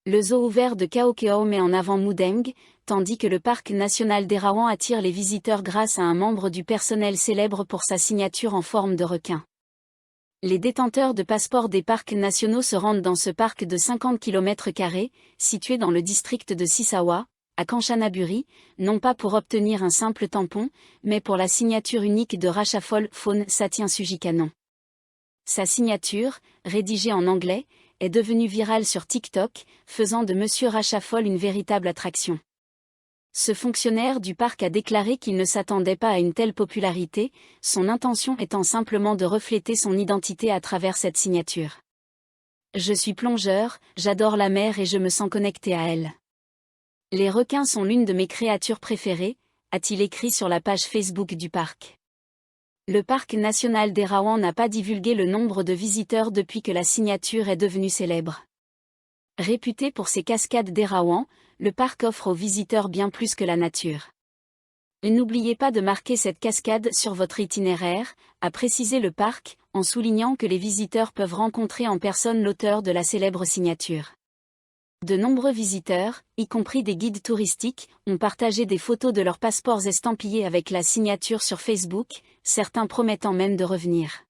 Le zoo ouvert de Kaokeao met en avant Mudeng, tandis que le parc national d'Erawan attire les visiteurs grâce à un membre du personnel célèbre pour sa signature en forme de requin. Les détenteurs de passeports des parcs nationaux se rendent dans ce parc de 50 km², situé dans le district de Sisawa, à Kanchanaburi, non pas pour obtenir un simple tampon, mais pour la signature unique de Rachafol Phone Satien Sujikanon. Sa signature, rédigée en anglais, est devenue virale sur TikTok, faisant de Monsieur Rachafol une véritable attraction. Ce fonctionnaire du parc a déclaré qu'il ne s'attendait pas à une telle popularité, son intention étant simplement de refléter son identité à travers cette signature. Je suis plongeur, j'adore la mer et je me sens connecté à elle. Les requins sont l'une de mes créatures préférées, a-t-il écrit sur la page Facebook du parc. Le parc national d'Erawan n'a pas divulgué le nombre de visiteurs depuis que la signature est devenue célèbre. Réputé pour ses cascades d'Erawan, le parc offre aux visiteurs bien plus que la nature. Et n'oubliez pas de marquer cette cascade sur votre itinéraire, a précisé le parc, en soulignant que les visiteurs peuvent rencontrer en personne l'auteur de la célèbre signature. De nombreux visiteurs, y compris des guides touristiques, ont partagé des photos de leurs passeports estampillés avec la signature sur Facebook, certains promettant même de revenir.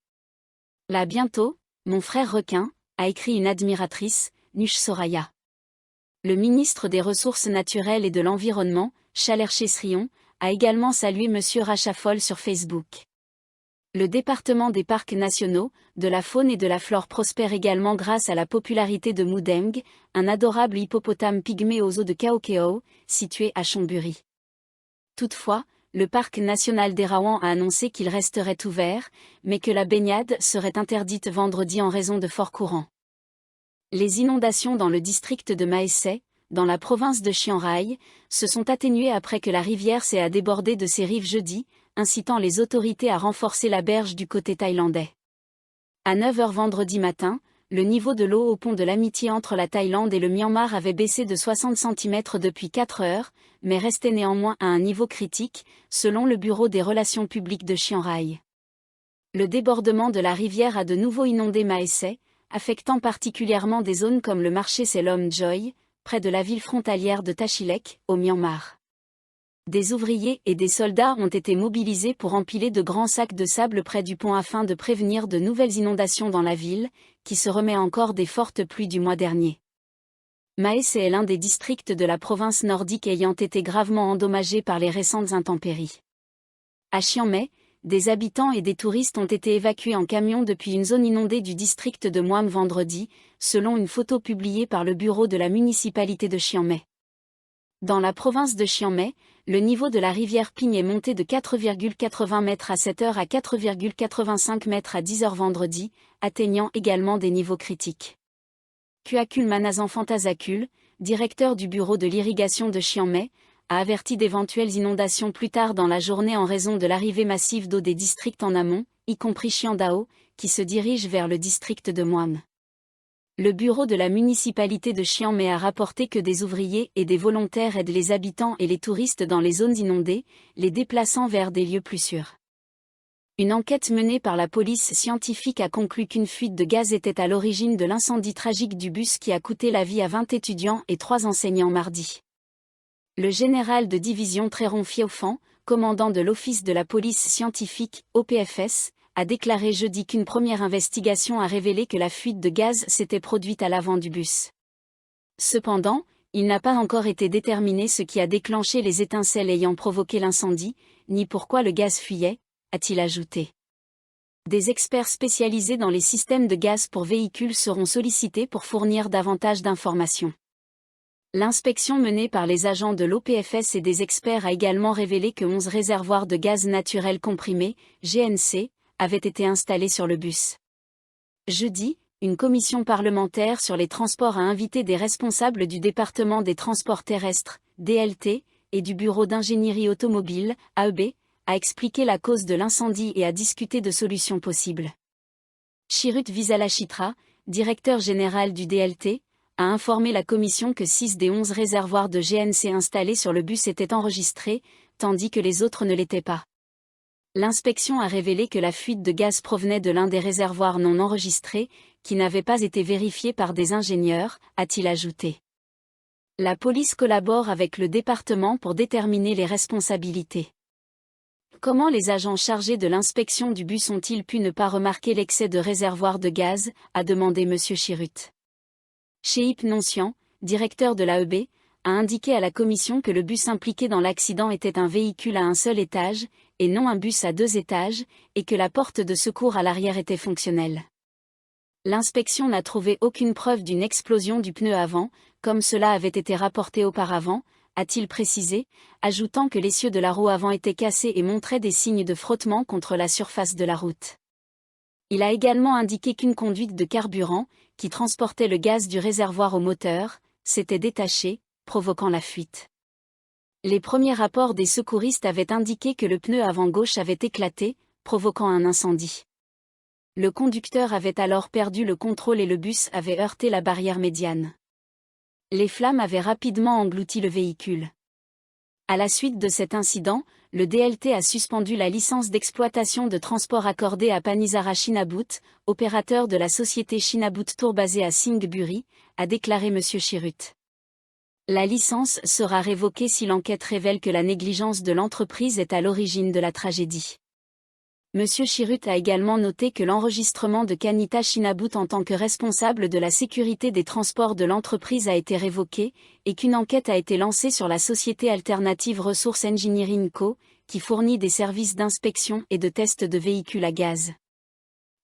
Là bientôt, mon frère requin, a écrit une admiratrice, Nush Soraya. Le ministre des Ressources naturelles et de l'Environnement, Chalerché Srion, a également salué Monsieur Rachafol sur Facebook. Le département des parcs nationaux, de la faune et de la flore prospère également grâce à la popularité de Mudeng, un adorable hippopotame pygmée au zoo de Kaokeao, situé à Chonburi. Toutefois, le parc national d'Erawan a annoncé qu'il resterait ouvert, mais que la baignade serait interdite vendredi en raison de forts courants. Les inondations dans le district de Mae, dans la province de Chiang Rai, se sont atténuées après que la rivière s'est débordée de ses rives jeudi, incitant les autorités à renforcer la berge du côté thaïlandais. À 9h vendredi matin, le niveau de l'eau au pont de l'amitié entre la Thaïlande et le Myanmar avait baissé de 60 cm depuis 4 heures, mais restait néanmoins à un niveau critique, selon le Bureau des Relations publiques de Chiang Rai. Le débordement de la rivière a de nouveau inondé Mae, affectant particulièrement des zones comme le marché Selom Joy, près de la ville frontalière de Tachilek, au Myanmar. Des ouvriers et des soldats ont été mobilisés pour empiler de grands sacs de sable près du pont afin de prévenir de nouvelles inondations dans la ville, qui se remet encore des fortes pluies du mois dernier. Mae est l'un des districts de la province nordique ayant été gravement endommagé par les récentes intempéries. À Chiang Mai, des habitants et des touristes ont été évacués en camion depuis une zone inondée du district de Muam vendredi, selon une photo publiée par le bureau de la municipalité de Chiang Mai. Dans la province de Chiang Mai, le niveau de la rivière Ping est monté de 4,80 mètres à 7h à 4,85 mètres à 10h vendredi, atteignant également des niveaux critiques. Kuakul Manazan Fantasakul, directeur du bureau de l'irrigation de Chiang Mai, a averti d'éventuelles inondations plus tard dans la journée en raison de l'arrivée massive d'eau des districts en amont, y compris Chiang Dao, qui se dirige vers le district de Muam. Le bureau de la municipalité de Chiang Mai a rapporté que des ouvriers et des volontaires aident les habitants et les touristes dans les zones inondées, les déplaçant vers des lieux plus sûrs. Une enquête menée par la police scientifique a conclu qu'une fuite de gaz était à l'origine de l'incendie tragique du bus qui a coûté la vie à 20 étudiants et 3 enseignants mardi. Le général de division Tréron Phiaufan, commandant de l'Office de la police scientifique, OPFS, a déclaré jeudi qu'une première investigation a révélé que la fuite de gaz s'était produite à l'avant du bus. Cependant, il n'a pas encore été déterminé ce qui a déclenché les étincelles ayant provoqué l'incendie, ni pourquoi le gaz fuyait, a-t-il ajouté. Des experts spécialisés dans les systèmes de gaz pour véhicules seront sollicités pour fournir davantage d'informations. L'inspection menée par les agents de l'OPFS et des experts a également révélé que 11 réservoirs de gaz naturel comprimé, GNC, avaient été installés sur le bus. Jeudi, une commission parlementaire sur les transports a invité des responsables du département des transports terrestres, DLT, et du bureau d'ingénierie automobile, AEB, à expliquer la cause de l'incendie et à discuter de solutions possibles. Chirut Visalachitra, directeur général du DLT, a informé la commission que 6 des 11 réservoirs de GNC installés sur le bus étaient enregistrés, tandis que les autres ne l'étaient pas. L'inspection a révélé que la fuite de gaz provenait de l'un des réservoirs non enregistrés, qui n'avait pas été vérifié par des ingénieurs, a-t-il ajouté. La police collabore avec le département pour déterminer les responsabilités. Comment les agents chargés de l'inspection du bus ont-ils pu ne pas remarquer l'excès de réservoir de gaz, a demandé M. Chirut. Chehip Noncian, directeur de l'AEB, a indiqué à la commission que le bus impliqué dans l'accident était un véhicule à un seul étage, et non un bus à 2 étages, et que la porte de secours à l'arrière était fonctionnelle. L'inspection n'a trouvé aucune preuve d'une explosion du pneu avant, comme cela avait été rapporté auparavant, a-t-il précisé, ajoutant que l'essieu de la roue avant était cassé et montrait des signes de frottement contre la surface de la route. Il a également indiqué qu'une conduite de carburant, qui transportait le gaz du réservoir au moteur, s'était détachée, provoquant la fuite. Les premiers rapports des secouristes avaient indiqué que le pneu avant gauche avait éclaté, provoquant un incendie. Le conducteur avait alors perdu le contrôle et le bus avait heurté la barrière médiane. Les flammes avaient rapidement englouti le véhicule. À la suite de cet incident, le DLT a suspendu la licence d'exploitation de transport accordée à Panisara Shinabout, opérateur de la société Shinabout Tour basée à Singbury, a déclaré M. Chirut. La licence sera révoquée si l'enquête révèle que la négligence de l'entreprise est à l'origine de la tragédie. M. Chirut a également noté que l'enregistrement de Kanita Shinabout en tant que responsable de la sécurité des transports de l'entreprise a été révoqué, et qu'une enquête a été lancée sur la société Alternative Resource Engineering Co., qui fournit des services d'inspection et de test de véhicules à gaz.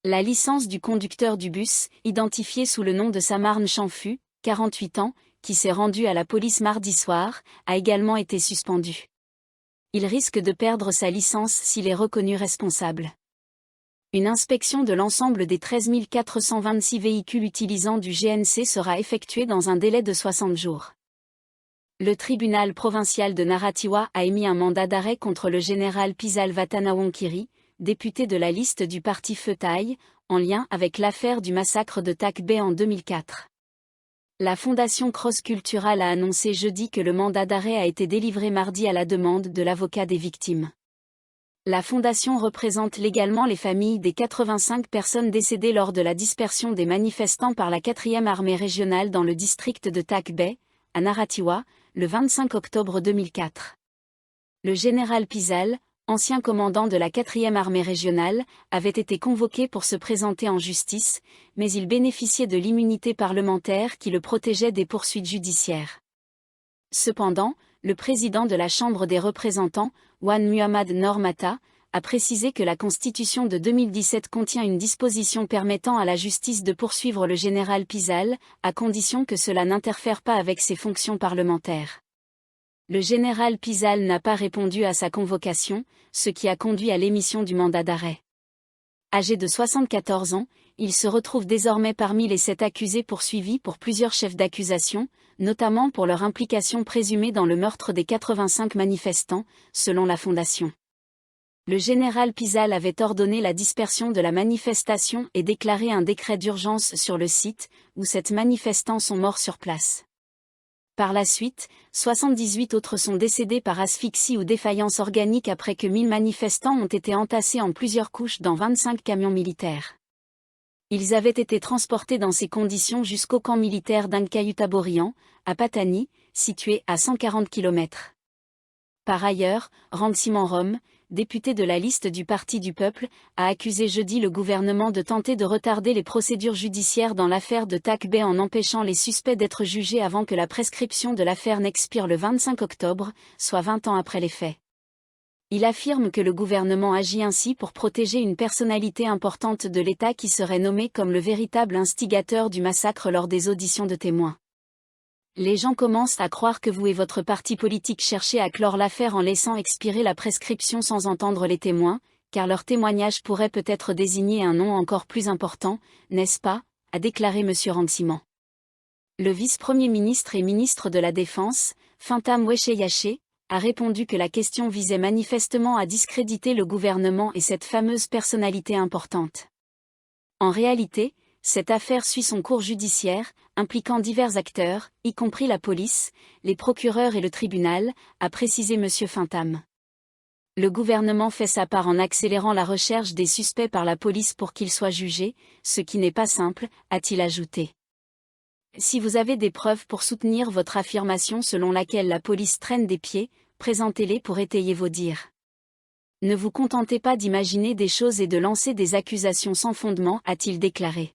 La licence du conducteur du bus, identifié sous le nom de Samarn Chamfu, 48 ans, qui s'est rendu à la police mardi soir, a également été suspendue. Il risque de perdre sa licence s'il est reconnu responsable. Une inspection de l'ensemble des 13 426 véhicules utilisant du GNC sera effectuée dans un délai de 60 jours. Le tribunal provincial de Naratiwa a émis un mandat d'arrêt contre le général Pisal Vatanawonkiri, député de la liste du parti Feutai, en lien avec l'affaire du massacre de Tak Bay en 2004. La Fondation Cross Cultural a annoncé jeudi que le mandat d'arrêt a été délivré mardi à la demande de l'avocat des victimes. La Fondation représente légalement les familles des 85 personnes décédées lors de la dispersion des manifestants par la 4e armée régionale dans le district de Tak Bay, à Naratiwa, le 25 octobre 2004. Le général Pisal, ancien commandant de la 4e armée régionale, avait été convoqué pour se présenter en justice, mais il bénéficiait de l'immunité parlementaire qui le protégeait des poursuites judiciaires. Cependant, le président de la Chambre des représentants, Wan Muhammad Noor Matha, a précisé que la Constitution de 2017 contient une disposition permettant à la justice de poursuivre le général Pisal, à condition que cela n'interfère pas avec ses fonctions parlementaires. Le général Pisal n'a pas répondu à sa convocation, ce qui a conduit à l'émission du mandat d'arrêt. Âgé de 74 ans, il se retrouve désormais parmi les 7 accusés poursuivis pour plusieurs chefs d'accusation, notamment pour leur implication présumée dans le meurtre des 85 manifestants, selon la Fondation. Le général Pisal avait ordonné la dispersion de la manifestation et déclaré un décret d'urgence sur le site, où 7 manifestants sont morts sur place. Par la suite, 78 autres sont décédés par asphyxie ou défaillance organique après que 1000 manifestants ont été entassés en plusieurs couches dans 25 camions militaires. Ils avaient été transportés dans ces conditions jusqu'au camp militaire d'Ankayutaborian, à Patani, situé à 140 km. Par ailleurs, Rangsiman Rom, député de la liste du Parti du Peuple, a accusé jeudi le gouvernement de tenter de retarder les procédures judiciaires dans l'affaire de Tak Bay en empêchant les suspects d'être jugés avant que la prescription de l'affaire n'expire le 25 octobre, soit 20 ans après les faits. Il affirme que le gouvernement agit ainsi pour protéger une personnalité importante de l'État qui serait nommée comme le véritable instigateur du massacre lors des auditions de témoins. Les gens commencent à croire que vous et votre parti politique cherchez à clore l'affaire en laissant expirer la prescription sans entendre les témoins, car leur témoignage pourrait peut-être désigner un nom encore plus important, n'est-ce pas, a déclaré M. Rangsiman. Le vice-premier ministre et ministre de la Défense, Fintam Wesheyache, a répondu que la question visait manifestement à discréditer le gouvernement et cette fameuse personnalité importante. En réalité, cette affaire suit son cours judiciaire, impliquant divers acteurs, y compris la police, les procureurs et le tribunal, a précisé M. Fintam. Le gouvernement fait sa part en accélérant la recherche des suspects par la police pour qu'ils soient jugés, ce qui n'est pas simple, a-t-il ajouté. Si vous avez des preuves pour soutenir votre affirmation selon laquelle la police traîne des pieds, présentez-les pour étayer vos dires. Ne vous contentez pas d'imaginer des choses et de lancer des accusations sans fondement, a-t-il déclaré.